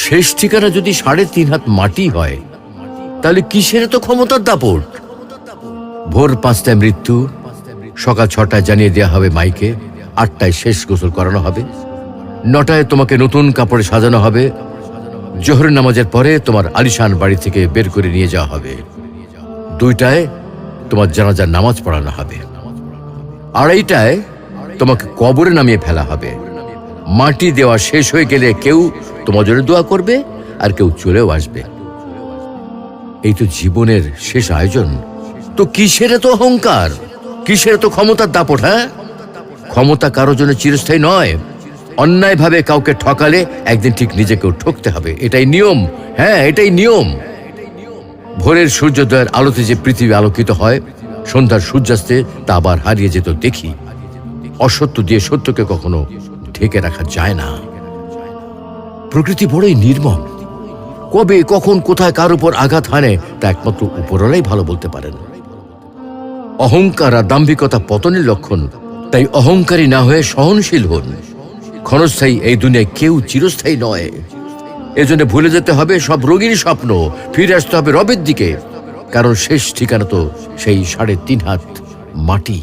শেষ ঠিকানা যদি 3.5 হাত মাটি হয়, তাহলে কিসের তো ক্ষমতার দাপট? ভোর 5টায় মৃত্যু, সকাল 6টায় জানিয়ে দেওয়া হবে মাইকে, 8টায় শেষ গোসল করানো হবে, 9টায় তোমাকে নতুন কাপড়ে সাজানো হবে, জোহরের নামাজের পরে তোমার আলিশান বাড়ি থেকে বের করে নিয়ে যাওয়া হবে, 2টায় তোমার জানাজার নামাজ পড়ানো হবে, 2:30টায় তোমাকে কবরে নামিয়ে ফেলা হবে। মাটি দেওয়া শেষ হয়ে গেলে কেউ তোমার জন্য দোয়া করবে আর কেউ চলেও আসবে। এই তো জীবনের শেষ আয়োজন। তো কিসের এত অহংকার, কিসের এত ক্ষমতার দাপট? হ্যাঁ, ক্ষমতা কারোর জন্য চিরস্থায়ী নয়। অন্যায়ভাবে কাউকে ঠকালে একদিন ঠিক নিজেকেও ঠকতে হবে, এটাই নিয়ম। হ্যাঁ, এটাই নিয়ম। ভোরের সূর্যোদয়ের আলোতে যে পৃথিবী আলোকিত হয়, সন্ধ্যার সূর্যাস্তে তা আবার হারিয়ে যেত দেখি। অসত্য দিয়ে সত্যকে কখনো ঢেকে রাখা যায় না। প্রকৃতি বড়ই নির্মম। কবে কখন কোথায় কার উপর আঘাত হানে তা একমাত্র উপরওয়ালাই ভালো বলতে পারেন। অহংকার আর দাম্ভিকতা পতনের লক্ষণ, তাই অহংকারী না হয়ে সহনশীল হন। ক্ষণস্থায়ী এই দুনিয়ায় কেউ চিরস্থায়ী নয়। এজন্য ভুলে যেতে হবে সব রঙিন স্বপ্ন, ফিরে আসতে হবে রবের দিকে, কারণ শেষ ঠিকানা তো সেই 3.5 হাত মাটি।